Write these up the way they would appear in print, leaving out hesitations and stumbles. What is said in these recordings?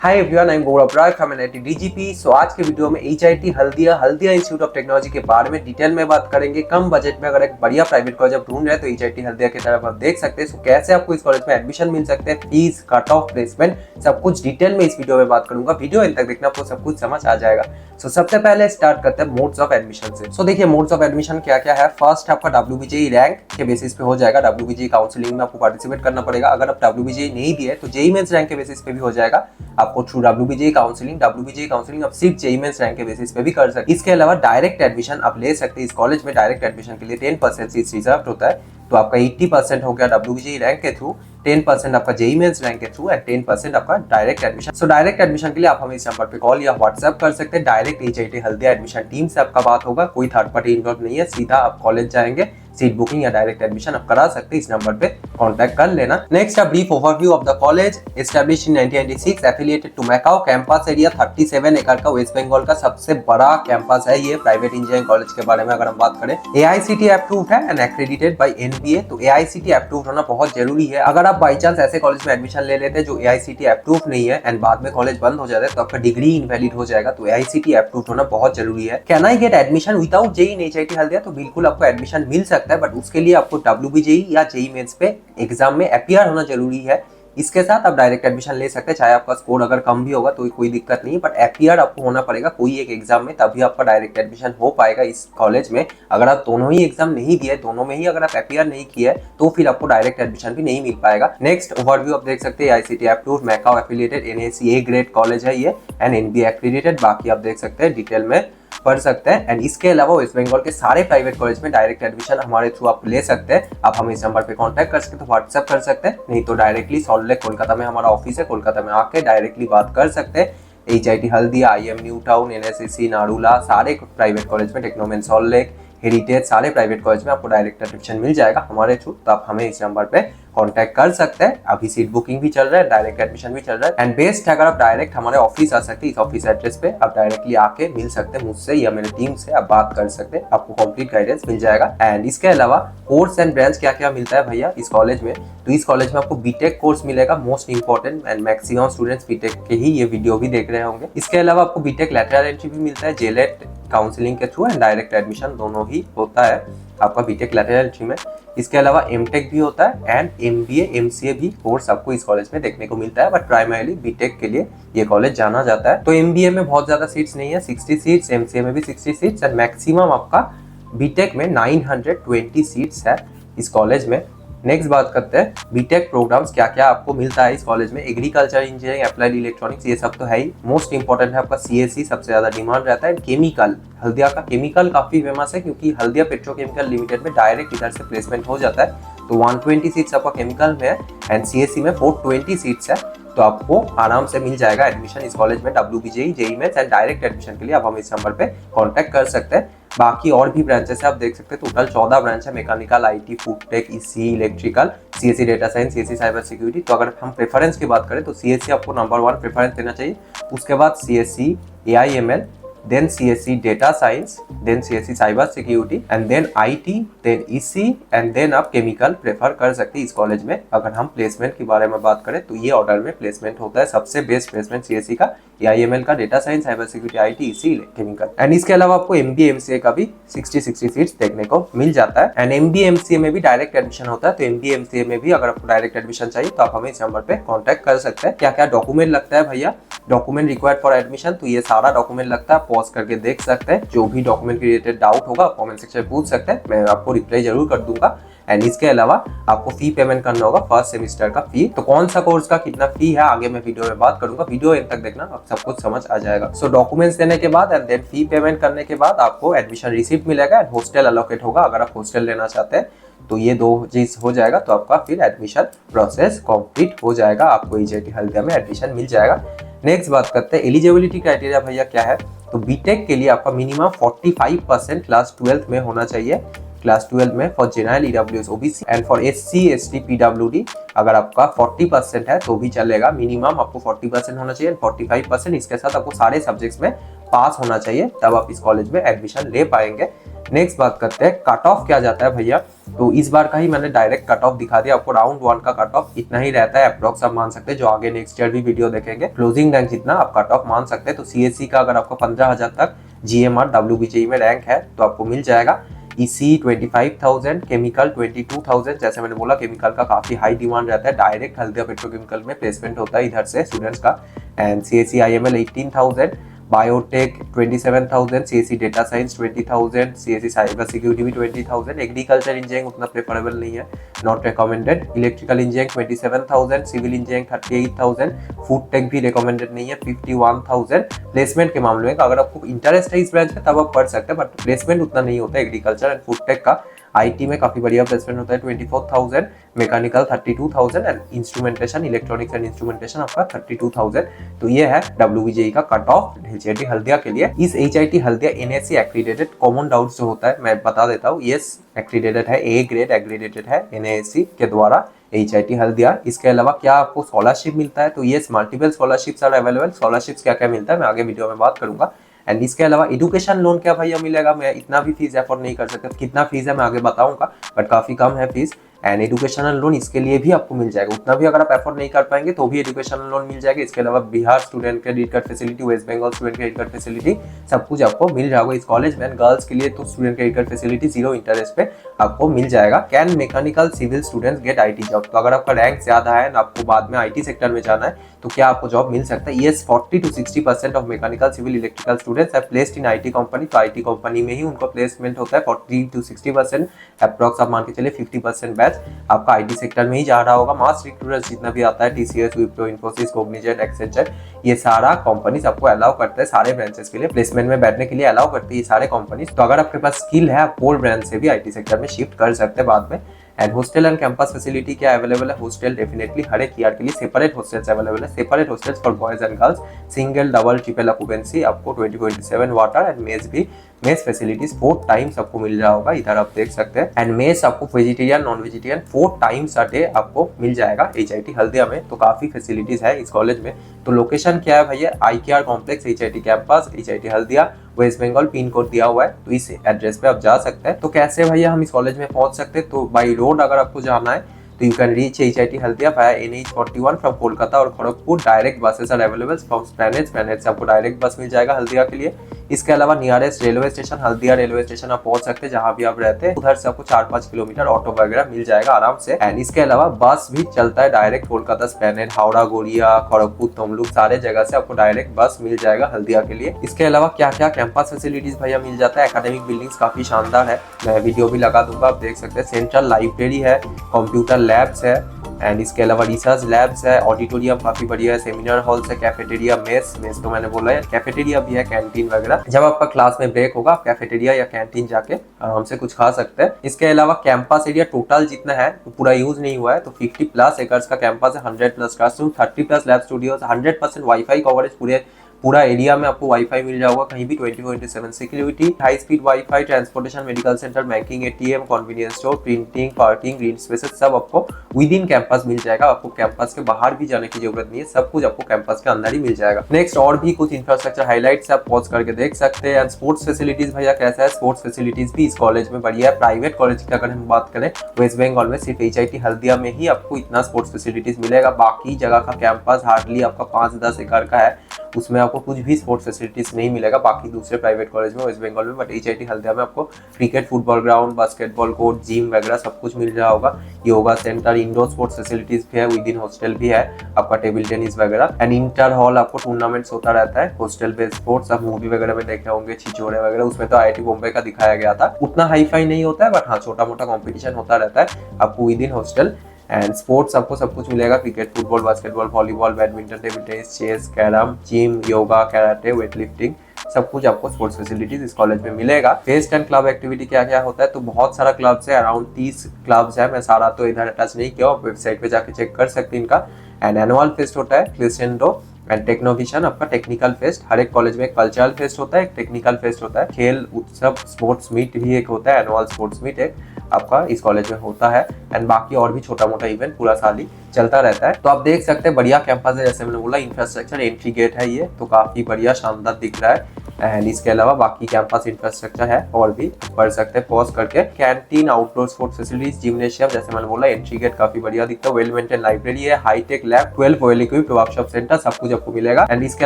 Hi everyone, I am Gaurav Rai from NIT DGP. So आज के video में HIT Haldia Institute of Technology के बारे में डिटेल में बात करेंगे। कम बजट में अगर एक बढ़िया प्राइवेट कॉलेज आप ढूंढ रहे हैं तो एचआईटी हल्दिया की तरफ आप देख सकते हैं। सो कैसे आपको इस कॉलेज में एडमिशन मिल सकते हैं, फीस, कट ऑफ, प्लेसमेंट, सब कुछ डिटेल में इस वीडियो में बात करूंगा। वीडियो एंड तक देखना, आपको सब कुछ समझ आ जाएगा। सो सबसे पहले स्टार्ट करते हैं मोड्स ऑफ एडमिशन से। सो देखिए मोड्स ऑफ एडमिशन क्या क्या है। फर्स्ट आपका डब्ल्यूबीजेई रैंक के बेसिस पे हो जाएगा। डब्ल्यूबीजेई काउंसलिंग में आपको पार्टिसिपेट करना पड़ेगा। अगर आप डब्ल्यूबीजेई नहीं दिए तो जेईई मेंस रैंक के बेसिस पे भी हो जाएगा। आपको थ्रू डब्ल्यूबीजेई काउंसलिंग आप सिर्फ जेईई मेंस रैंक के बेसिस पे भी कर सकते हैं। इसके अलावा डायरेक्ट एडमिशन आप ले सकते हैं। इस कॉलेज में डायरेक्ट एडमिशन के लिए 10% सीट रिजर्व होता है। तो आपका 80% हो गया डब्ल्यूबीजेई रैंक के थ्रू, 10% आपका जेईई मेंस रैंक के थ्रू एंड 10% आपका direct admission. So direct admission के लिए आप हमें इस नंबर पे कॉल या व्हाट्सएप कर सकते हैं। Direct HIT Haldia admission team से आपका बात होगा, कोई थर्ड पार्टी इन्वॉल्व नहीं है। सीधा आप कॉलेज जाएंगे, सीट बुकिंग या डायरेक्ट एडमिशन आप करा सकते हैं। इस नंबर पे कांटेक्ट कर लेना। Next a brief overview of the college. Established in 1996, affiliated to MAKAUT. Campus area 37 एकड़ का, वेस्ट बंगाल का सबसे बड़ा कैंपस है ये प्राइवेट इंजीनियरिंग कॉलेज के बारे में अगर हम बात करें। एआईसीटी अप्रूव्ड है एंड एक्रेडिटेड बाय एनबीए। तो एआईसीटी अप्रूव्ड होना बहुत जरूरी है। अगर आप बाई चांस ऐसे कॉलेज में एडमिशन ले लेते हैं जो एआईसीटी अप्रूव्ड नहीं है एंड बाद में कॉलेज बंद हो जाता है तो आपका डिग्री इनवैलिड हो जाएगा। तो एआईसीटी अप्रूव्ड होना बहुत जरूरी है। Can I get admission without JEE in HIT Haldia? तो बिल्कुल आपको एडमिशन मिल सकता है, बट उसके लिए आपको डब्ल्यूबीजेई या जेईई मेंस पे एग्जाम में अपीयर होना जरूरी है। इसके साथ आप डायरेक्ट एडमिशन ले सकते हैं, चाहे आपका स्कोर अगर कम भी होगा तो कोई दिक्कत नहीं है, बट अपीयर आपको होना पड़ेगा कोई एक एग्जाम में, तभी आपका डायरेक्ट एडमिशन हो पाएगा इस कॉलेज में। अगर आप दोनों ही एग्जाम नहीं दिए, दोनों में ही अगर आप अपीयर नहीं किए तो फिर आपको डायरेक्ट एडमिशन भी नहीं मिल पाएगा। नेक्स्ट ओवरव्यू आप देख सकते हैं। ICT approved, Macau affiliated, NAC A grade college है ये एंड एनबीए एक्रेडिटेड। बाकी आप देख सकते हैं, डिटेल में पढ़ सकते हैं। एंड इसके अलावा वेस्ट बंगाल के सारे प्राइवेट कॉलेज में डायरेक्ट एडमिशन हमारे थ्रू आप ले सकते हैं। आप हमें इस नंबर पे कांटेक्ट कर सकते हैं, तो व्हाट्सएप कर सकते हैं, नहीं तो डायरेक्टली सॉल्ट लेक कोलकाता में हमारा ऑफिस है, कोलकाता में आके डायरेक्टली बात कर सकते हैं। HIT Haldia, IEM New Town, NSEC Narula, सारे प्राइवेट कॉलेज में, टेक्नोमेन सॉल्ट लेक, हेरिटेज, सारे प्राइवेट कॉलेज में आपको डायरेक्ट एडमिशन मिल जाएगा हमारे थ्रू। तो आप हमें इस नंबर पे कांटेक्ट कर सकते हैं। अभी सीट बुकिंग भी चल रहा है, डायरेक्ट एडमिशन भी चल रहा है। एंड बेस्ट है अगर आप डायरेक्ट हमारे ऑफिस आ सकते हैं। इस ऑफिस एड्रेस पे आप डायरेक्टली आके मिल सकते हैं मुझसे या मेरे टीम से, आप बात कर सकते हैं, आपको कंप्लीट गाइडेंस मिल जाएगा। एंड इसके अलावा कोर्स एंड ब्रांच क्या क्या मिलता है भैया इस कॉलेज में? तो इस कॉलेज में आपको बीटेक कोर्स मिलेगा, most important, and maximum students B Tech के ही ये वीडियो भी देख रहे होंगे। इसके अलावा आपको बीटेक लेटरल एंट्री भी मिलता है जेलेट काउंसलिंग के थ्रू, एंड डायरेक्ट एडमिशन दोनों ही होता है आपका बीटेक लेटरल एंट्री में। इसके अलावा एमटेक भी होता है एंड एमबीए एमसीए भी कोर्स आपको इस कॉलेज में देखने को मिलता है, बट प्राइमरीली बीटेक के लिए ये कॉलेज जाना जाता है। तो एमबीए में बहुत ज्यादा सीट्स नहीं है, 60 सीट्स, एमसीए में भी 60 सीट्स एंड मैक्सिमम आपका बीटेक में 920 सीट्स है इस कॉलेज में। नेक्स्ट बात करते हैं बीटेक प्रोग्राम्स क्या क्या आपको मिलता है इस कॉलेज में। एग्रीकल्चर इंजीनियरिंग, अप्लाइड इलेक्ट्रॉनिक्स, ये सब तो है ही। मोस्ट इंपॉर्टेंट है आपका सीएससी, सबसे ज्यादा डिमांड रहता है। केमिकल, हल्दिया का केमिकल काफी फेमस है क्योंकि हल्दिया पेट्रोकेमिकल लिमिटेड में डायरेक्ट इधर से प्लेसमेंट हो जाता है। तो 120 सीट्स आपका केमिकल में है एंड सीएससी में 420 सीट्स है। तो आपको आराम से मिल जाएगा एडमिशन इस कॉलेज में। WBJEE, JEE mains and direct admission के लिए आप हमें इस नंबर पे कांटेक्ट कर सकते हैं। बाकी और भी ब्रांचेस है, आप देख सकते हैं टोटल 14 ब्रांच है। Mechanical, IT, food tech, EC, electrical, CSC data science, CSC cyber security. तो अगर हम प्रेफरेंस की बात करें तो सीएससी आपको नंबर 1 प्रेफरेंस देना चाहिए। उसके बाद CSC AIML, then CSC data science, then CSC cyber security and then IT, then EC and then आप केमिकल प्रेफर कर सकते हैं इस कॉलेज में। अगर हम प्लेसमेंट के बारे में बात करें तो ये ऑर्डर में प्लेसमेंट होता है। सबसे बेस्ट प्लेसमेंट CSC का, AIML का, data science, cyber security, IT, EC, chemical. And इसके अलावा आपको MBA MCA का भी 60 सीट्स देखने को मिल जाता है। एंड MBA MCA में भी डायरेक्ट एडमिशन होता है। तो MBA MCA में भी अगर आपको डायरेक्ट एडमिशन चाहिए तो आप हमें इस नंबर पे कॉन्टेक्ट कर सकते हैं। क्या क्या डॉक्यूमेंट लगता है भैया? डॉक्यूमेंट रिक्वायर्ड फॉर एडमिशन, तो ये सारा डॉक्यूमेंट लगता है, पॉज करके देख सकते हैं। जो भी डॉक्यूमेंट रिलेटेड डाउट होगा कमेंट सेक्शन में पूछ सकते हैं, मैं आपको रिप्लाई जरूर कर दूंगा। एंड इसके अलावा आपको फी पेमेंट करना होगा, फर्स्ट सेमेस्टर का फी। तो कौन सा कोर्स का कितना फी है आगे मैं वीडियो में बात करूंगा, वीडियो एंड तक देखना, आप सब कुछ समझ आ जाएगा। सो डॉक्यूमेंट्स देने के बाद एंड देन फी पेमेंट करने के बाद आपको एडमिशन रिसीप्ट मिलेगा एंड हॉस्टल अलोकेट होगा। अगर आप हॉस्टल लेना चाहते हैं तो ये 2 चीज हो जाएगा तो आपका फिर एडमिशन प्रोसेस कंप्लीट हो जाएगा, आपको एचआईटी हल्दिया में एडमिशन मिल जाएगा। नेक्स्ट बात करते हैं एलिजिबिलिटी क्राइटेरिया भैया क्या है। तो बीटेक के लिए आपका मिनिमम 45% क्लास 12 में होना चाहिए, क्लास 12 में for general, EWS, OBC and for SC, ST, PWD अगर आपका 40% है तो भी चलेगा। मिनिमम आपको 40% होना चाहिए, 45%। इसके साथ आपको सारे सब्जेक्ट्स में पास होना चाहिए, तब आप इस कॉलेज में एडमिशन ले पाएंगे। नेक्स्ट बात करते हैं कट ऑफ क्या जाता है भैया। तो इस बार का ही मैंने डायरेक्ट कट ऑफ दिखा दिया आपको, राउंड 1 का कट ऑफ इतना ही रहता है अप्रोक्स, आप मान सकते हैं। जो आगे नेक्स्ट ईयर भी वीडियो देखेंगे क्लोजिंग रैंक जितना आप कट ऑफ मान सकते हैं। तो सीएससी का अगर आपको 15,000 तक जीएमआर डब्ल्यूबीजेई में रैंक है तो आपको मिल जाएगा। EC 25,000, chemical 22,000। जैसे मैंने बोला केमिकल का काफी हाई डिमांड रहता है, डायरेक्ट हल्दिया पेट्रोकेमिकल में प्लेसमेंट होता है इधर से स्टूडेंट्स का। And CSE AIML 18,000, biotech 27,000, CSE data science 20,000, CSE cyber security भी 20,000। एग्रीकल्चर इंजीनियरिंग उतना प्रेफरेबल नहीं है, not recommended. Electrical engineering 27,000, civil engineering 38,000, food tech भी रिकमेंडेड नहीं है 51,000। प्लेसमेंट के मामले में अगर आपको इंटरेस्ट है इस ब्रांच में तब आप पढ़ सकते हैं, बट प्लेसमेंट उतना नहीं होता है एग्रीकल्चर एंड फूड टेक का। आईटी में काफी बढ़िया प्लेसमेंट होता है 24,000, mechanical 32,000 and instrumentation electronics and instrumentation आपका 32,000। तो ये है डब्ल्यूबीजेई का कट ऑफ एचआईटी हल्दिया के लिए। इस HIT Haldia NSC accredited, common doubts जो होता है मैं बता देता हूँ। यस एक्रीडेटेड है, ए ग्रेड एक्रीडेटेड है एनएससी के द्वारा एचआईटी हल्दिया। इसके अलावा क्या आपको स्कॉलरशिप मिलता है, तो yes multiple scholarships are available. Scholarships क्या क्या मिलता है मैं आगे वीडियो में बात करूंगा। एंड इसके अलावा एजुकेशन लोन क्या भैया मिलेगा, मैं इतना भी फीस एफोर्ड नहीं कर सकता, कितना फीस है मैं आगे बताऊंगा, बट काफी कम है फीस। एंड एजुकेशनल लोन इसके लिए भी आपको मिल जाएगा, उतना भी अगर आप एफोर्ड नहीं कर पाएंगे तो भी एजुकेशनल लोन मिल जाएगा। इसके अलावा Bihar student credit card facility, West Bengal student credit card facility, सब कुछ आपको मिल जाएगा इस कॉलेज में। गर्ल्स के लिए तो student credit card facility 0 interest पे आपको मिल जाएगा। Can mechanical civil students get IT job, तो अगर आपका रैंक ज्यादा है आपको बाद में आईटी सेक्टर में जाना है तो क्या आपको जॉब मिल सकता है। Yes 40 to 60% of mechanical civil electrical students have placed in IT company, तो आईटी कंपनी में ही उनको प्लेसमेंट होता है। 40 to 60% अप्रॉक्स आप मान के चलिए 50% बैच आपका आईटी सेक्टर में ही जा रहा होगा। मास रिक्रूटर्स जितना भी आता है TCS, Wipro, Infosys, Cognizant, Accenture, ये सारा कंपनीज आपको अलाउ करते हैं सारे ब्रांचेस के लिए प्लेसमेंट में बैठने के लिए अलाउ करती है सारे कंपनीज। तो अगर आपके पास स्किल है आप कोर ब्रांच से भी आईटी सेक्टर में शिफ्ट कर सकते हैं बाद में। And hostel and campus facility क्या अवेलेबल है, हॉस्टल डेफिनेटली हर एक ईयर के लिए सेपरेट हॉस्टल्स अवेलेबल है, separate hostels for boys and girls, single double triple occupancy आपको 24/7 वाटर एंड मेस भी, मेस फैसिलिटीज 4 टाइम्स आपको मिल रहा होगा, इधर आप देख सकते हैं। एंड मेस आपको vegetarian non vegetarian 4 times a day आपको मिल जाएगा एचआईटी हल्दिया में। तो काफी फैसिलिटीज है इस कॉलेज में। तो लोकेशन क्या है भैया, IKR complex HIT campus, HIT Haldia, West Bengal, pin code दिया हुआ है, तो इस एड्रेस पे आप जा सकते हैं। तो कैसे भैया हम इस कॉलेज में पहुंच सकते हैं, तो बाई रोड अगर आपको जाना है तो you can reach HIT Haldia via NH41 from Kolkata और Kharagpur. Direct buses are available from Esplanade से आपको डायरेक्ट बस मिल जाएगा हल्दिया के लिए। इसके अलावा nearest railway station Haldia railway station आप पहुंच सकते हैं, जहां भी आप रहते हैं उधर से आपको 4-5 किलोमीटर ऑटो वगैरह मिल जाएगा आराम से। एंड इसके अलावा बस भी चलता है डायरेक्ट कोलकाता, स्प्लैनेड, हावड़ा, गोरिया, खड़गपुर, तमलुक सारे जगह से आपको डायरेक्ट बस मिल जाएगा हल्दिया के लिए। इसके अलावा क्या क्या कैंपस फैसिलिटीज भैया मिल जाता है, एकेडमिक बिल्डिंग्स काफी शानदार है, मैं वीडियो भी लगा दूंगा आप देख सकते हैं। सेंट्रल लाइब्रेरी है, कंप्यूटर लैब्स है, एंड इसके अलावा रिसर्च लैब्स है, ऑडिटोरियम काफी बढ़िया है, सेमिनार हॉल्स है, कैफेटेरिया, मेस तो मैंने बोला है, कैफेटेरिया भी है, कैंटीन वगैरह। जब आपका क्लास में ब्रेक होगा आप कैफेटेरिया या कैंटीन जाके आराम से कुछ खा सकते हैं। इसके अलावा कैंपस एरिया टोटल जितना है तो पूरा यूज नहीं हुआ है, तो 50+ एकर्स का कैंपस है, 100+ classroom, 30+ lab studios, 100% wifi coverage, पूरा एरिया में आपको वाईफाई मिल जाएगा कहीं भी 24/7 security, high speed wifi, transportation, medical centre, banking, ATM, convenience store, printing, parking, green spaces सब आपको विद इन कैंपस मिल जाएगा। आपको कैंपस के बाहर भी जाने की जरूरत नहीं है, सब कुछ आपको कैंपस के अंदर ही मिल जाएगा। नेक्स्ट और भी कुछ इंफ्रास्ट्रक्चर हाईलाइट्स आप पॉज करके देख सकते हैं। स्पोर्ट्स फैसिलिटीज भैया कैसा है, स्पोर्ट्स फैसिलिटीज भी इस कॉलेज में बढ़िया है। प्राइवेट कॉलेज की अगर हम बात करें वेस्ट बंगाल में सिर्फ एचआईटी हल्दिया में ही आपको इतना स्पोर्ट्स फैसिलिटीज मिलेगा, बाकी जगह का कैंपस हार्डली आपका 5-10 एकड़ का है, उसमें आपको कुछ भी स्पोर्ट्स फैसिलिटीज नहीं मिलेगा बाकी दूसरे प्राइवेट कॉलेज में वेस्ट बंगाल में। बट एचआईटी हल्दिया में आपको cricket, football ground, basketball court, gym वगैरह सब कुछ मिल रहा होगा। Yoga centre, indoor sports facilities भी है, विद इन हॉस्टल भी है आपका, टेबल टेनिस वगैरह। एंड इंटर हॉल आपको टूर्नामेंट्स होता रहता है, हॉस्टल बेस्ड स्पोर्ट्स। आप मूवी वगैरह में देखे होंगे छिछोरे वगैरह, उसमें तो आईआईटी बॉम्बे का दिखाया गया था, उतना हाई फाई नहीं होता है, बट हाँ छोटा मोटा कॉम्पिटिशन होता रहता है आपको within hostel. And sports आपको सब कुछ मिलेगा, cricket, football, basketball, volleyball, badminton, table tennis, chess, carrom, gym, yoga, karate, weight lifting, सब कुछ आपको स्पोर्ट्स फैसिलिटीज इस कॉलेज में मिलेगा। फेस्ट एंड क्लब एक्टिविटी क्या क्या होता है, तो बहुत सारा क्लब्स है, अराउंड 30 क्लब्स है, मैं सारा तो इधर अटैच नहीं किया, वेबसाइट पे जाके चेक कर सकते हैं इनका। एंड एनुअल फेस्ट होता है, क्रिसेंडो एंड टेक्नोविजन आपका टेक्निकल फेस्ट। हर एक कॉलेज में एक कल्चरल फेस्ट होता है, एक टेक्निकल फेस्ट होता है, खेल उत्सव स्पोर्ट्स मीट भी एक होता है, एनुअल स्पोर्ट्स मीट एक आपका इस कॉलेज में होता है। एंड बाकी और भी छोटा मोटा इवेंट पूरा साल ही चलता रहता है। तो आप देख सकते हैं बढ़िया कैंपस है, जैसे मैंने बोला इंफ्रास्ट्रक्चर, एंट्री गेट है ये, तो काफी बढ़िया शानदार दिख रहा है। एंड इसके अलावा बाकी कैंपस इंफ्रास्ट्रक्चर है और भी पढ़ सकते हैं पॉज करके। Canteen, outdoor sports facilities, gymnasium, जैसे मैंने बोला एंट्री गेट काफी बढ़िया दिखता है। वेल मेंटेन लाइब्रेरी है, hi tech lab, 12 well equipped workshop centre, सब कुछ आपको मिलेगा। एंड इसके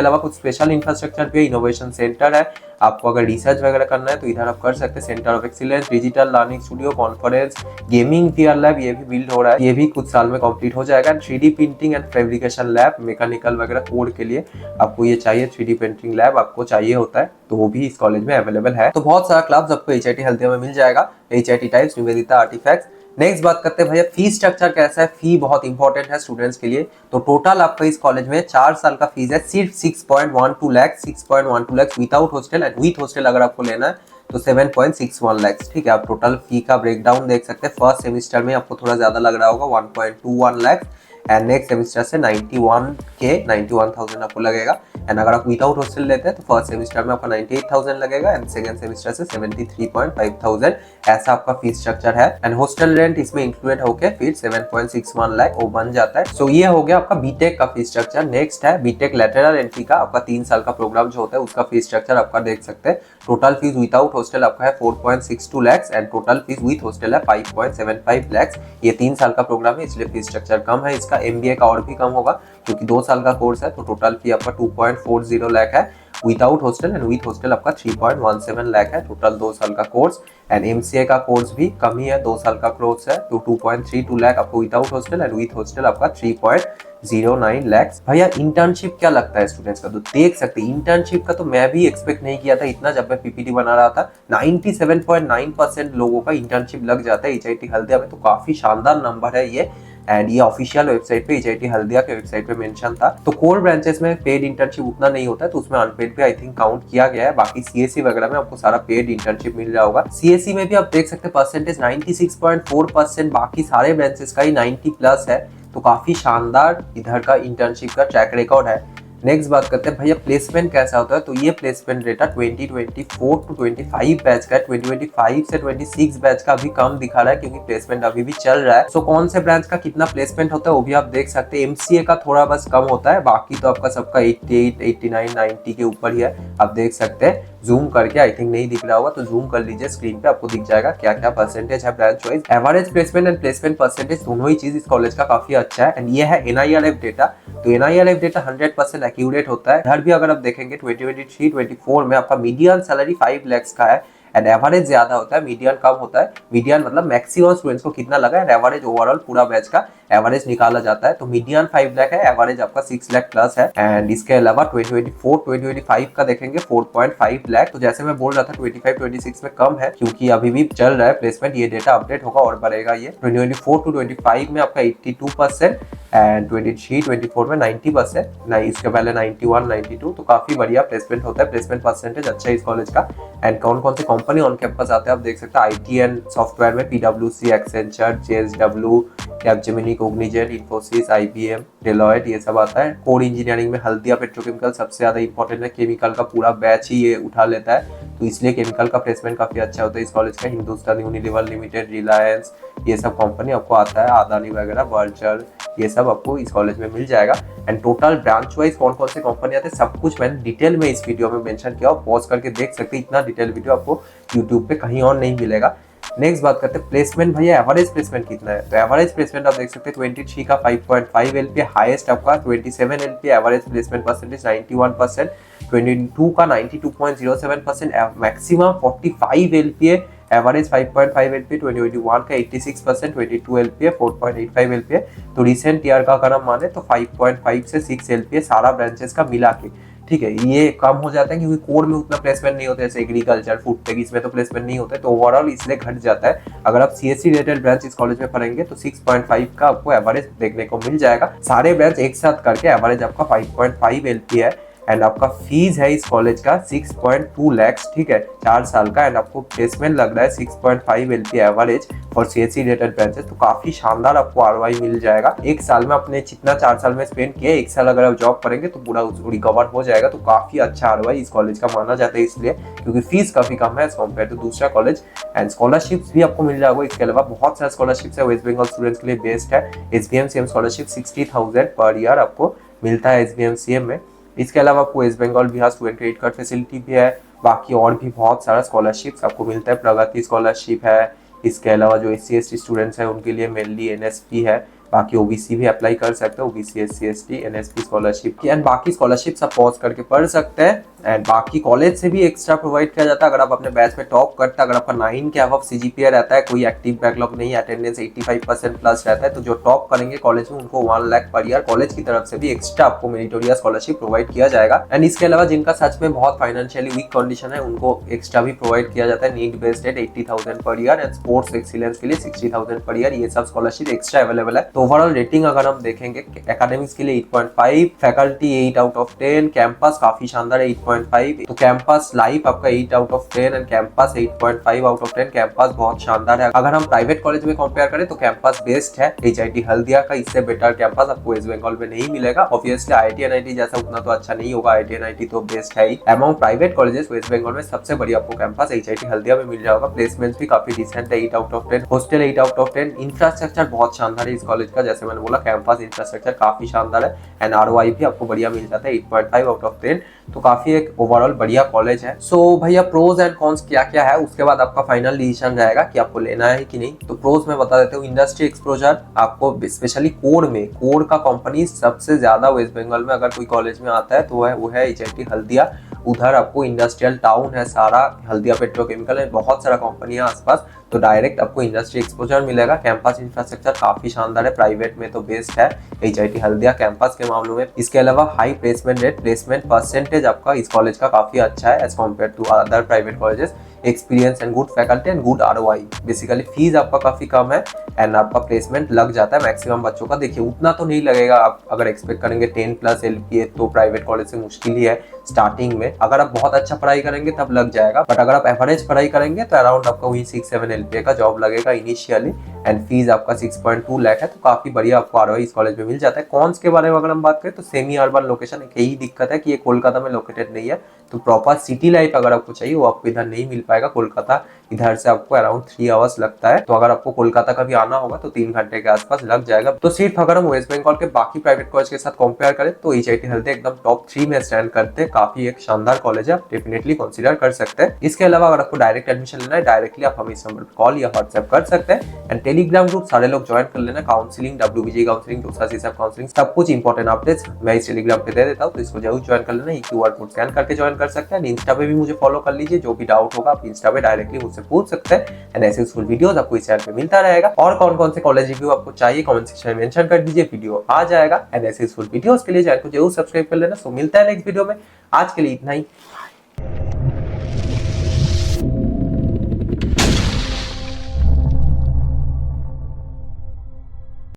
अलावा कुछ स्पेशल इंफ्रास्ट्रक्चर भी, इनोवेशन सेंटर है, आपको अगर रिसर्च वगैरह करना है तो इधर आप कर सकते हैं। Centre of excellence, digital learning studio, conference, gaming VR lab, ये भी बिल्ड हो रहा है, ये भी कुछ साल में कंप्लीट हो जाएगा। 3D printing and fabrication lab, mechanical वगैरह कोड के लिए आपको ये चाहिए, 3D प्रिंटिंग लैब आपको चाहिए होता है, तो वो भी इस कॉलेज में अवेलेबल है। तो बहुत सारा क्लब्स आपको HIT हल्दिया में मिल जाएगा, HIT types, Nivedita, artefacts. Next बात करते हैं भैया फी स्ट्रक्चर कैसा है। फी बहुत इंपॉर्टेंट है स्टूडेंट्स के लिए। तो टोटल आपका इस कॉलेज में 4 साल का फीस है सिर्फ 6.12 lakh, 6.12 lakh without hostel, and with hostel अगर आपको लेना है तो 7.61 लाख। ठीक है, आप टोटल फी का ब्रेकडाउन देख सकते हैं। फर्स्ट सेमिस्टर में आपको थोड़ा ज्यादा लग रहा होगा 1.21 लाख, एंड नेक्स्ट सेमिस्टर से 91,000 आपको लगेगा। एंड अगर आप विदाउट हॉस्टल लेते हैं तो फर्स्ट सेमिस्टर में आपका 98,000 लगेगा, एंड सेकंड सेमिस्टर से 73,500, ऐसा आपका फीस स्ट्रक्चर है। एंड हॉस्टल रेंट इसमें इंक्लूडेड होके फिर 7.61 लाख वो बन जाता है। सो ये हो गया आपका बीटेक का फीस स्ट्रक्चर। नेक्स्ट है बीटेक लेटरल एंट्री का, आपका 3 साल का प्रोग्राम जो होता है उसका फीस स्ट्रक्चर आपका देख सकते हैं। टोटल फीस विदाउट हॉस्टल आपका है 4.62 lakh, and total fees with hostel है 5.75 लाख। ये 3 साल का प्रोग्राम है इसलिए फीस स्ट्रक्चर कम है इसका। MBA का और भी कम होगा क्योंकि 2 साल का कोर्स है, तो टोटल फी आपका 2.40 लाख है without hostel, and with hostel आपका 3.17 लाख है टोटल 2 साल का कोर्स। एंड MCA का कोर्स भी कम ही है, 2 साल का कोर्स है, तो 2.32 लाख आपको without hostel, and with hostel आपका 3.09 लाख। भैया इंटर्नशिप क्या लगता है स्टूडेंट्स का, तो देख सकते हैं इंटर्नशिप का तो मैं भी एक्सपेक्ट नहीं किया था इतना जब मैं PPT बना रहा था। 97.9% लोगों का इंटर्नशिप लग जाता है HIT हल्दिया में, तो काफी शानदार नंबर है ये। एंड ये ऑफिशियल वेबसाइट पे HIT हल्दिया के वेबसाइट पे मेंशन था। तो कोर ब्रांचेस में पेड इंटर्नशिप उतना नहीं होता है, तो उसमें अनपेड पे आई थिंक काउंट किया गया है। बाकी CSE वगैरह में आपको सारा पेड इंटर्नशिप मिल रहा होगा। CSE में भी आप देख सकते हैं परसेंटेज 96.4%, बाकी सारे ब्रांचेस का ही 90+ है, तो काफी शानदार इधर का इंटर्नशिप का ट्रैक रिकॉर्ड है। नेक्स्ट बात करते हैं भैया प्लेसमेंट कैसा होता है। तो ये प्लेसमेंट डेटा 2024 टू 25 बैच का है, 2025 से 26 बैच का अभी कम दिखा रहा है क्योंकि प्लेसमेंट अभी भी चल रहा है। सो कौन से ब्रांच का कितना प्लेसमेंट होता है वो भी आप देख सकते हैं। MCA का थोड़ा बस कम होता है, बाकी तो आपका सबका 88, 89, 90 के ऊपर ही है, आप देख सकते हैं। जूम करके आई थिंक नहीं दिख रहा होगा तो जूम कर लीजिए, स्क्रीन पे आपको दिख जाएगा क्या क्या परसेंटेज है branch wise. Average placement and placement percentage दोनों ही चीज इस कॉलेज का काफी अच्छा है। एंड ये है NIRF डेटा, तो NIRF डेटा 100% एक्यूरेट होता है। इधर भी अगर आप देखेंगे 2023-24 में आपका मीडियन सैलरी 5 लाख का है, एंड एवरेज ज्यादा होता है, मीडियन कम होता है। मीडियन मतलब मैक्सिमम स्टूडेंट्स को कितना लगा है, एवरेज ओवरऑल पूरा बैच का एवरेज निकाला जाता है। तो मीडियन 5 लाख है, एवरेज आपका 6 लाख प्लस है। एंड इसके अलावा 2024-2025 का देखेंगे 4.5 लाख। तो जैसे मैं बोल रहा था 25-26 में कम है क्योंकि अभी भी चल रहा है प्लेसमेंट, ये डेटा अपडेट होगा और बढ़ेगा ये। 2024-25 में आपका 82% एंड 23-24 में 90%, नहीं इसके पहले 91-92, तो काफी बढ़िया प्लेसमेंट होता है। प्लेसमेंट परसेंटेज अच्छा है इस कॉलेज का। एंड कौन कौन से कंपनी ऑन कैंपस आते हैं आप देख सकते हैं। IT एंड सॉफ्टवेयर में PwC, Accenture, JSW, Capgemini, Cognizant, Infosys, IBM, Deloitte, ये सब आता है। कोर इंजीनियरिंग में हल्दिया पेट्रोकेमिकल सबसे ज्यादा इंपॉर्टेंट है, केमिकल का पूरा बैच ही ये उठा लेता है, तो इसलिए केमिकल का प्लेसमेंट काफी अच्छा होता है इस कॉलेज का। हिंदुस्तान यूनिलीवर लिमिटेड, रिलायंस, ये सब कंपनी आपको आता है, अदानी वगैरह, बर्जर, ये सब आपको इस कॉलेज में मिल जाएगा। एंड टोटल ब्रांच वाइज कौन कौन से कंपनी आते हैं सब कुछ मैंने डिटेल में इस वीडियो में मेंशन किया, और पॉज करके देख सकते हैं। इतना डिटेल वीडियो आपको यूट्यूब पे कहीं और नहीं मिलेगा। नेक्स्ट बात करते हैं प्लेसमेंट। भैया एवरेज प्लेसमेंट कितना है, तो एवरेज प्लेसमेंट आप देख सकते हैं 23 का 5.5 LPA, हाईएस्ट आपका 27 LPA, एवरेज प्लेसमेंट परसेंटेज 91%, 22 का 92.07%, मैक्सिमम 45 LPA, एवरेज 5.5 LPA, 2021 का 86%, 22 LPA, 4.85 LPA। तो रिसेंट ईयर का अगर हम माने तो 5.5 से 6 LPA सारा ब्रांचेस का मिला के, ठीक है। ये कम हो जाता है क्योंकि कोर में उतना प्लेसमेंट नहीं होता है, जैसे एग्रीकल्चर, फूड टेक, इसमें तो प्लेसमेंट नहीं होता है, तो ओवरऑल इसलिए घट जाता है। अगर आप CSE रिलेटेड ब्रांच इस कॉलेज में पढ़ेंगे तो 6.5 का आपको एवरेज देखने को मिल जाएगा। सारे ब्रांच एक साथ करके एवरेज आपका 5.5 LPA है। एंड आपका फीस है इस कॉलेज का 6.2 लाख, ठीक है, 4 साल का। एंड आपको प्लेसमेंट लग रहा है 6.5 LPA average for CSE related branches, तो काफी शानदार आपको ROI मिल जाएगा। एक साल में अपने जितना 4 साल में स्पेंड किया, एक साल अगर आप जॉब करेंगे तो पूरा रिकवर हो जाएगा। तो काफी अच्छा ROI इस कॉलेज का माना जाता है, इसलिए क्योंकि फीस काफी कम है एज कम्पेयर टू दूसरा कॉलेज। एंड स्कॉलरशिप्स भी आपको मिल जाएगा। इसके अलावा बहुत सारे स्कॉलरशिप्स है, वेस्ट बंगाल स्टूडेंट्स के लिए बेस्ट है। SBM-CM स्कॉलरशिप 60,000 पर ईयर आपको मिलता है SBM-CM में। इसके अलावा आपको West Bengal Bihar student credit card facility भी है, बाकी और भी बहुत सारा स्कॉलरशिप्स आपको मिलता है। प्रगति स्कॉलरशिप है, इसके अलावा जो SC ST स्टूडेंट्स हैं उनके लिए मेनली NSP है। बाकी OBC भी अप्लाई कर सकते हो, OBC SC ST NSP scholarship की। एंड बाकी स्कॉलरशिप्स आप पॉज करके पढ़ सकते हैं। एंड बाकी कॉलेज से भी एक्स्ट्रा प्रोवाइड किया जाता है। अगर आप अपने बैच में टॉप करते हैं, अगर आपका 9 के अबव CGPA रहता है, कोई एक्टिव बैकलॉग नहीं है, अटेंडेंस 85% प्लस रहता है, तो जो टॉप करेंगे कॉलेज में उनको 1 लाख पर ईयर कॉलेज की तरफ से भी एक्स्ट्रा आपको मेरिटोरियस स्कॉलरशिप प्रोवाइड किया जाएगा। एंड इसके अलावा जिनका सच में बहुत फाइनेंशियली वीक कंडीशन है उनको एक्स्ट्रा भी प्रोवाइड किया जाता है। Need based eight 80,000 per year and sports excellence के लिए 60,000 पर ईयर। ये सब स्कॉलरशिप एक्स्ट्रा अवेलेबल है। तो ओवरऑल रेटिंग अगर हम देखेंगे, एकेडमिक्स के लिए 8.5, फैकल्टी 8 आउट ऑफ 10, कैंपस काफी शानदार है 8.5, तो कैंपस लाइफ आपका 8 out of 10 and campus 8.5 out of 10। Campus बहुत शानदार है। अगर हम प्राइवेट कॉलेज में कंपेयर करें तो कैंपस बेस्ट है HIT हल्दिया का, इससे बेटर कैंपस आपको वेस्ट बंगाल में नहीं मिलेगा। ऑब्वियसली IIT NIT जैसा उतना तो अच्छा नहीं होगा, IIT NIT तो बेस्ट है ही। Among private colleges West Bengal में सबसे बढ़िया आपको कैंपस HIT हल्दिया में मिल जाएगा। प्लेसमेंट्स भी काफी डिसेंट है, 8 out of 10, hostel 8 out of 10। Infrastructure बहुत शानदार है इस कॉलेज का, जैसे मैंने बोला कैंपस इंफ्रास्ट्रक्चर काफी शानदार है। एंड ROI भी आपको बढ़िया मिल जाता है 8.5 आउट ऑफ 10, तो काफी एक ओवरऑल बढ़िया कॉलेज है। सो भैया प्रोज एंड कॉन्स क्या क्या है, उसके बाद आपका फाइनल डिसीजन रहेगा कि आपको लेना है कि नहीं। तो प्रोज में बता देते हूँ, इंडस्ट्री एक्सपोजर आपको स्पेशली कोर में, कोर का कंपनी सबसे ज्यादा वेस्ट बंगाल में अगर कोई कॉलेज में आता है तो वो है HIT हल्दिया। उधर आपको इंडस्ट्रियल टाउन है सारा, हल्दिया पेट्रोकेमिकल है, बहुत सारा कंपनी है आसपास, तो डायरेक्ट आपको इंडस्ट्री एक्सपोजर मिलेगा। कैंपस इंफ्रास्ट्रक्चर काफी शानदार है, प्राइवेट में तो बेस्ट है HIT हल्दिया कैंपस के मामलों में। इसके अलावा high placement rate, placement percentage आपका इस कॉलेज का काफी अच्छा है as compare to other private colleges. Experience and good faculty and good ROI, basically fees आपका काफी कम है एंड आपका प्लेसमेंट लग जाता है मैक्सिमम बच्चों का। देखिए उतना तो नहीं लगेगा, आप अगर एक्सपेक्ट करेंगे 10+ LPA तो प्राइवेट कॉलेज से मुश्किल ही है स्टार्टिंग में। अगर आप बहुत अच्छा पढ़ाई करेंगे तब लग जाएगा, बट अगर आप एवरेज पढ़ाई करेंगे तो अराउंड आपका वही 6-7 LPA का जॉब लगेगा इनिशियली। एंड फीस आपका 6.2 लाख है, तो काफी बढ़िया आपको ROI इस कॉलेज में मिल जाता है। कॉन्स के बारे में अगर हम बात करें तो सेमी अर्बन लोकेशन, एक यही दिक्कत है कि ये कोलकाता में लोकेटेड नहीं है, तो प्रॉपर सिटी लाइफ अगर आपको चाहिए वो आपको इधर नहीं मिल पाएगा। कोलकाता इधर से आपको अराउंड 3 आवर्स लगता है, तो अगर आपको कोलकाता का भी आना होगा तो 3 घंटे के आसपास लग जाएगा। तो सिर्फ अगर हम वेस्ट बंगाल के बाकी प्राइवेट कॉलेज के साथ कंपेयर करें तो HIT हल्दिया एकदम टॉप 3 में स्टैंड करते हैं। काफी एक शानदार कॉलेज है, आप डेफिनेटली कंसीडर कर सकते हैं। इसके अलावा अगर आपको डायरेक्ट एडमिशन लेना है, डायरेक्टली आप हमें इस नंबर पर कॉल या व्हाट्सएप कर सकते हैं। एंड टेलीग्राम ग्रुप सारे लोग ज्वाइन कर लेना, काउंसलिंग, WBG काउंसलिंग, दूसरा CSAT काउंसलिंग, सब कुछ इंपॉर्टेंट अपडेट्स मैं इस टेलीग्राम पे दे देता हूँ, तो इसको जरूर ज्वाइन कर लेना। QR कोड स्कैन करके ज्वाइन कर सकते हैं। इंस्टा पे भी मुझे फॉलो कर लीजिए, जो भी डाउट होगा आप इंस्टा पे डायरेक्टली मुझसे पूछ सकते हैं। एंड ऐसे यूजफुल वीडियोस आपको इस चैनल पे मिलता रहेगा। और कौन कौन से कॉलेज रिव्यू आपको चाहिए कमेंट सेक्शन में मेंशन कर दीजिए, वीडियो आ जाएगा। एंड ऐसे यूजफुल वीडियोस के लिए चैनल को जरूर सब्सक्राइब कर लेना। सो मिलता है नेक्स्ट वीडियो में, आज के लिए इतना ही।